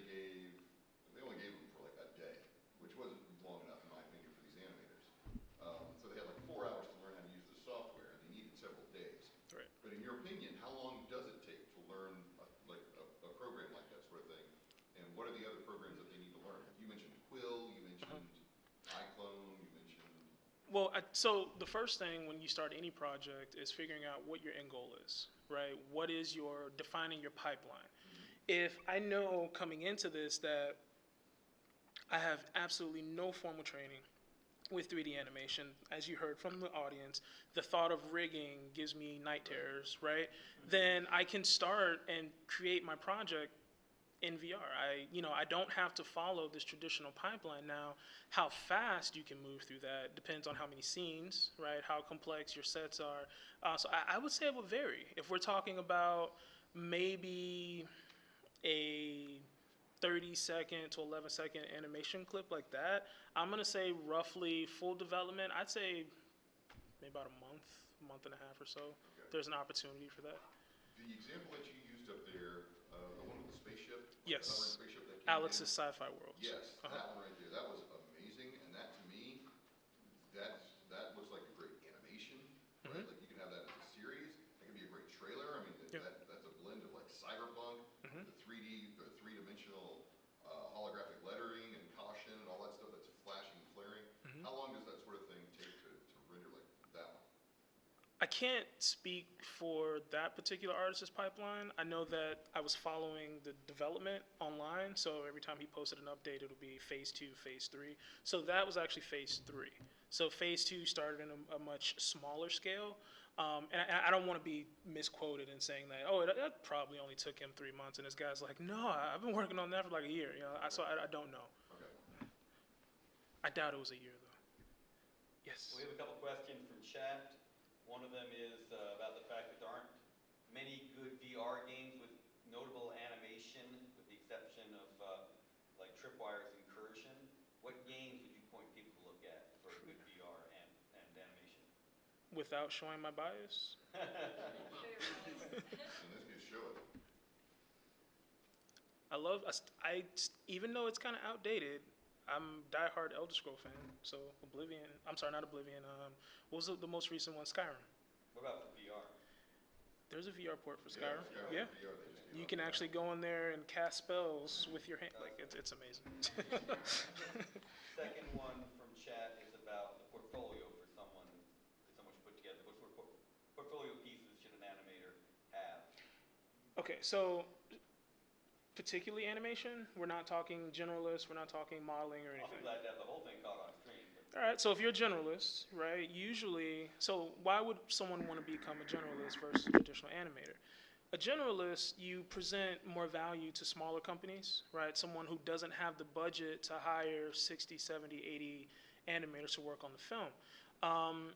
only gave them for like a day, which wasn't long enough, in my opinion, for these animators. So they had like 4 hours to learn how to use the software, and they needed several days. Right. But in your opinion, how long does it take to learn a program like that sort of thing? And what are the other programs that they need to learn? You mentioned Quill, you mentioned Well, so the first thing when you start any project is figuring out what your end goal is, right? What is your defining your pipeline? If I know coming into this that I have absolutely no formal training with 3D animation, as you heard from the audience, the thought of rigging gives me night terrors, right? Then I can start and create my project in VR. I don't have to follow this traditional pipeline now. How fast you can move through that depends on how many scenes, right? How complex your sets are. So I would say it would vary. If we're talking about maybe a 30-second to 11-second animation clip like that, I'm gonna say roughly full development, I'd say maybe about a month and a half or so. Okay. There's an opportunity for that. The example that you used up there, the one with the spaceship, the Yes. hovering spaceship that came Alex's in. Sci-Fi Worlds. Yes, that one right there, that was amazing, and that to me, that looks like a great animation, right? Mhm. Like you can have that as a series, that could be a great trailer. I mean, Yeah. that's a blend of like cyberpunk, Mhm. the three-dimensional holographic lettering and caution and all that stuff that's flashing and flaring. Mhm. How long does that sort of thing take to render like that one? I can't speak for that particular artist's pipeline. I know that I was following the development online, so every time he posted an update, it'll be phase 2, phase 3. So that was actually phase 3. So phase 2 started in a much smaller scale. And I don't want to be misquoted in saying that, oh, that probably only took him 3 months. And this guy's like, no, I've been working on that for like a year. So I don't know. Okay. I doubt it was a year, though. Yes. We have a couple questions from chat. One of them is about the fact that there aren't many good VR games with notable animation, with the exception of like Tripwire's Incursion. What games would you point people to look at for good VR and animation? Without showing my bias. Show your bias. In this case, show it. Even though it's kind of outdated, I'm a diehard Elder Scroll fan. So Oblivion, I'm sorry, not Oblivion. What was the most recent one? Skyrim. What about for VR? There's a VR port for Skyrim. Skyrim Yeah. VR, they just came You out can with actually that. go in there and cast spells with your hand. Like it's amazing. Second one from chat is about the portfolio for someone should put together. What sort of portfolio pieces should an animator have? Okay, so particularly animation, we're not talking generalist, we're not talking modeling or I'll be anything. glad to have the whole thing caught on stream. But All right, so if you're a generalist, right, usually, so why would someone want to become a generalist versus a traditional animator? A generalist, you present more value to smaller companies, right? Someone who doesn't have the budget to hire 60, 70, 80 animators to work on the film.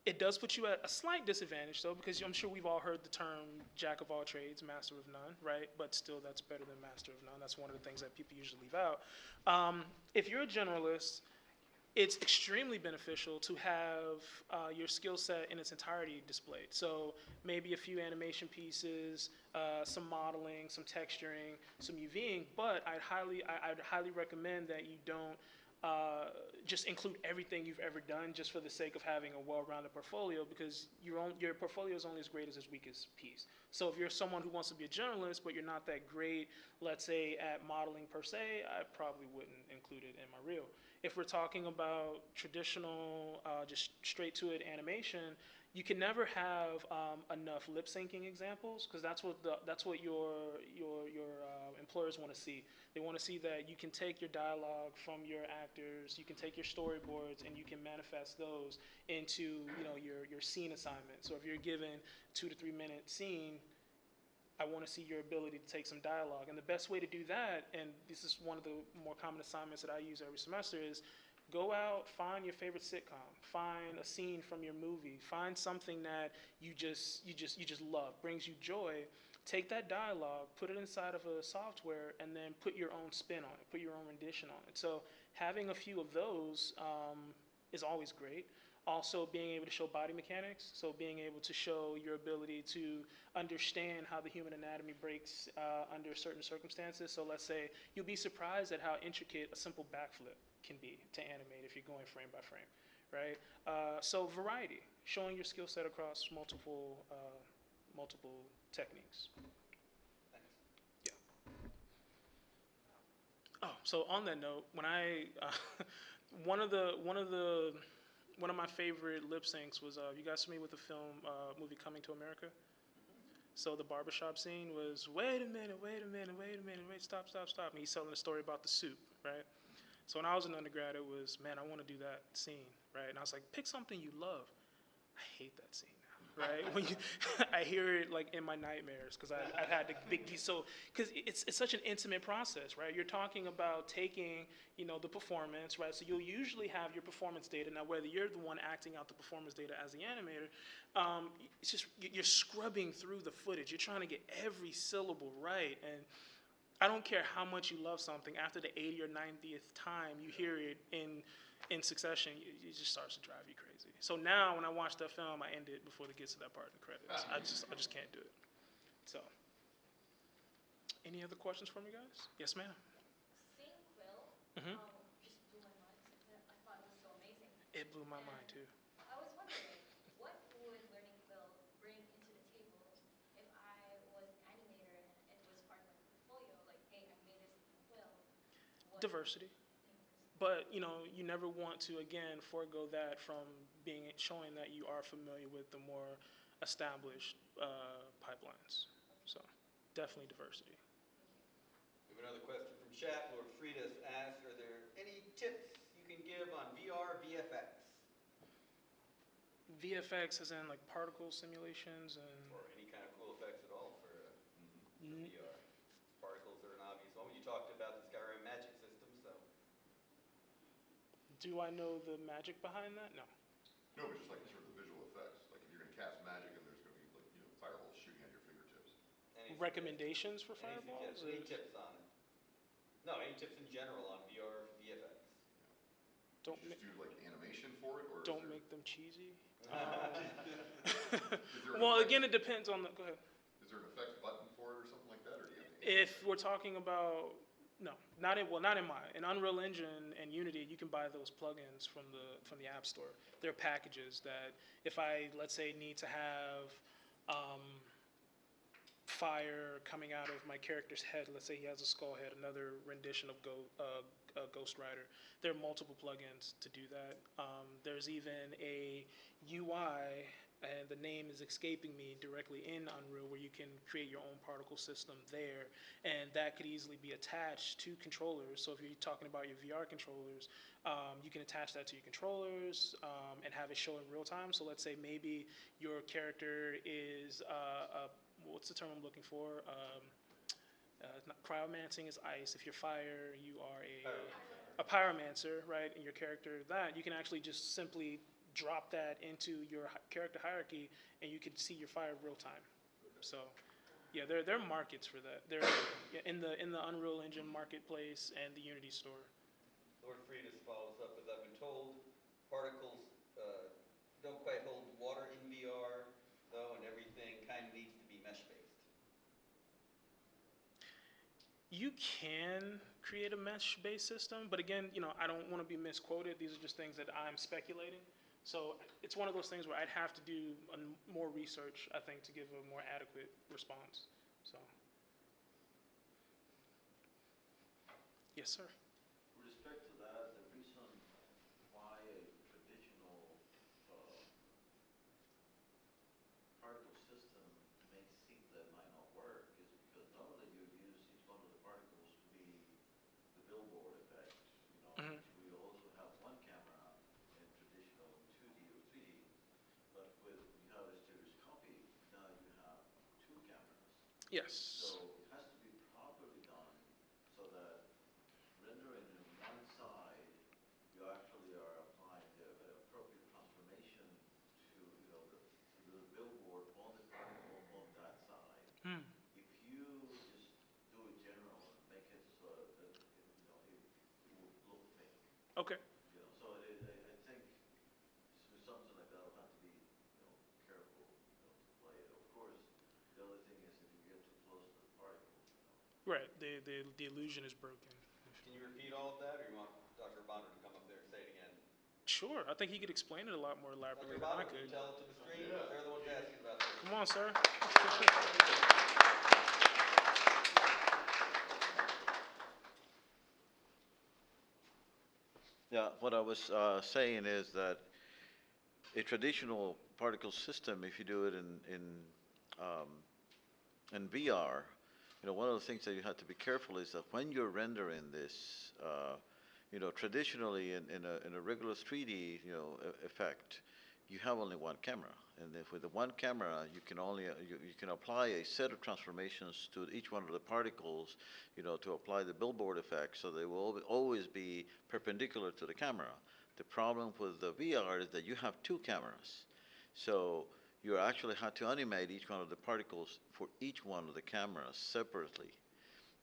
It does put you at a slight disadvantage, though, because I'm sure we've all heard the term jack of all trades, master of none, right? But still, that's better than master of none. That's one of the things that people usually leave out. If you're a generalist, it's extremely beneficial to have your skill set in its entirety displayed. So maybe a few animation pieces, some modeling, some texturing, some UVing, but I'd highly recommend that you don't just include everything you've ever done just for the sake of having a well-rounded portfolio, because your portfolio is only as great as its weakest piece. So if you're someone who wants to be a journalist, but you're not that great, let's say, at modeling per se, I probably wouldn't include it in my reel. If we're talking about traditional, just straight-to-it animation, you can never have enough lip syncing examples, because that's what your employers want to see. They want to see that you can take your dialogue from your actors, you can take your storyboards, and you can manifest those into your scene assignment. So if you're given 2 to 3 minute scene, I want to see your ability to take some dialogue. And the best way to do that, and this is one of the more common assignments that I use every semester, is go out, find your favorite sitcom, find a scene from your movie, find something that you just love, brings you joy. Take that dialogue, put it inside of a software, and then put your own spin on it, put your own rendition on it. So having a few of those is always great. Also being able to show body mechanics, so being able to show your ability to understand how the human anatomy breaks under certain circumstances. So let's say you'll be surprised at how intricate a simple backflip can be to animate if you're going frame by frame, right? So variety, showing your skill set across multiple techniques. thanks. Yeah. Oh, so on that note, when I one of the one of my favorite lip syncs was, you guys familiar with the movie Coming to America? So the barbershop scene was, wait a minute, stop. And he's telling a story about the soup, right? So when I was an undergrad, it was, man, I want to do that scene, right? And I was like, pick something you love. I hate that scene now, right? I hear it like in my nightmares because I've had to because it's such an intimate process, right? You're talking about taking, the performance, right? So you'll usually have your performance data. Now, whether you're the one acting out the performance data as the animator, it's just you're scrubbing through the footage. You're trying to get every syllable right, and I don't care how much you love something. After the 80th or 90th time you hear it in succession, it just starts to drive you crazy. So now when I watch that film, I end it before it gets to that part in the credits. I just can't do it. So, any other questions from you guys? Yes, ma'am. Seeing Quill Mhm. just blew my mind because I thought it was so amazing. It blew my mind too. I was wondering, what would learning Quill bring into the table if I was an animator and it was part of my portfolio? Like, hey, I made this in Quill. Diversity. But you never want to again forego that from showing that you are familiar with the more established pipelines. So definitely diversity. We have another question from chat. Lord Fridas asked, are there any tips you can give on VR VFX? VFX is in like particle simulations and Or any kind of cool effects at all for VR. Particles are an obvious one. You talked about the Skyrim magic system, so. do I know the magic behind that? No. No, but just like sort of the visual effects. Like if you're going to cast magic and there's going to be like, fireballs shooting at your fingertips. Any Recommendations for any fireballs? Any tips on it? No, any tips in general on VR VFX? Don't Just do like animation for it, or don't make them cheesy. Is there Well, again, it depends on the. Go ahead. Is there an effects button for it or something like that, or do you have to? If we're talking about no, not in mine. In Unreal Engine and Unity, you can buy those plugins from the App Store. They're packages that if I, let's say, need to have fire coming out of my character's head, let's say he has a skull head, another rendition of Ghost Rider. There are multiple plugins to do that. There's even a UI, and the name is escaping me, directly in Unreal, where you can create your own particle system there, and that could easily be attached to controllers. So if you're talking about your VR controllers, you can attach that to your controllers and have it show in real time. So let's say maybe your character is what's the term I'm looking for? Cryomancing is ice. If you're fire, you are a pyromancer, right? And your character, you can actually just simply drop that into your character hierarchy, and you can see your fire real time. So, yeah, there are markets for that. They're in the Unreal Engine marketplace and the Unity store. Lord Fridas follows up with, I've been told particles don't quite hold water in VR, though, and everything kind of needs to be mesh-based. You can create a mesh-based system, but again, I don't want to be misquoted. These are just things that I'm speculating. So it's one of those things where I'd have to do more research, I think, to give a more adequate response. So, yes, sir. With respect to that, the reason why a traditional particle system may seem that might not work is because normally you use each one of the particles to be the billboard effect, Mm-hmm. which we also have one camera in traditional 2D or 3D, but when you have a stereoscopy, now you have two cameras. Yes. So it has to be properly done so that rendering on one side, you actually are applying the appropriate transformation to the billboard on the particle on that side. Hmm. If you just do it general and make it so that it will look fake. Okay. So I think something like that will have to be careful to play it. Of course, the other thing is if you get too close to the particle. Right. The illusion is broken. Can you repeat all of that, or you want Dr. Bonder to come up there and say it again? Sure. I think he could explain it a lot more elaborately Dr. than I Bonder, can could. you tell it to the stream? Because they're the ones asking about this. Come on, sir. Yeah, what I was saying is that a traditional particle system, if you do it in VR, one of the things that you have to be careful is that when you're rendering this, traditionally in a regular 3D, effect, you have only one camera, and if with the one camera, you can only you can apply a set of transformations to each one of the particles, to apply the billboard effect, so they will always be perpendicular to the camera. The problem with the VR is that you have two cameras, so you actually have to animate each one of the particles for each one of the cameras separately.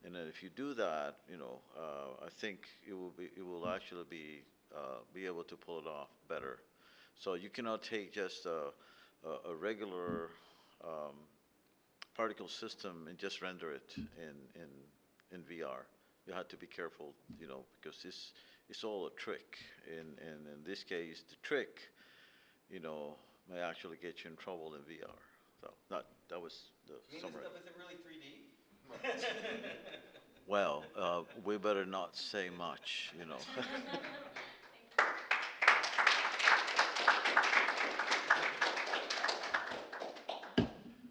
And then if you do that, I think it will actually be able to pull it off better. So you cannot take just a regular particle system and just render it in VR. You have to be careful, because it's all a trick. And in this case, the trick, may actually get you in trouble in VR. So that was the You mean summary. this stuff isn't really 3D? Well, we better not say much,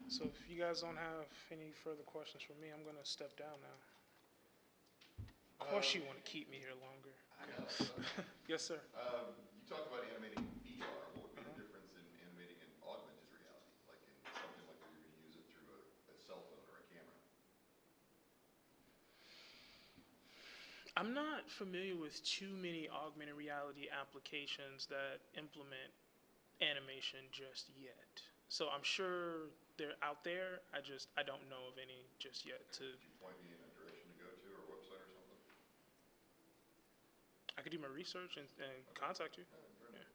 So if you guys don't have any further questions for me, I'm going to step down now. Of course you want to keep me here longer. I know. Yes, sir. You talked about animating in VR. What would be the difference in animating in augmented reality, like in something like where you're going to use it through a cell phone or a camera? I'm not familiar with too many augmented reality applications that implement animation just yet. So I'm sure they're out there. I don't know of any just yet. Could you point me in a direction to go to, or a website or something? I could do my research and contact you. Fair enough.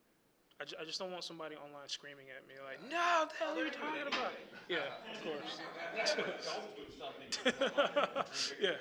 I just don't want somebody online screaming at me like, no, what the hell are you talking about? Yeah, of course. Don't do something. Yeah.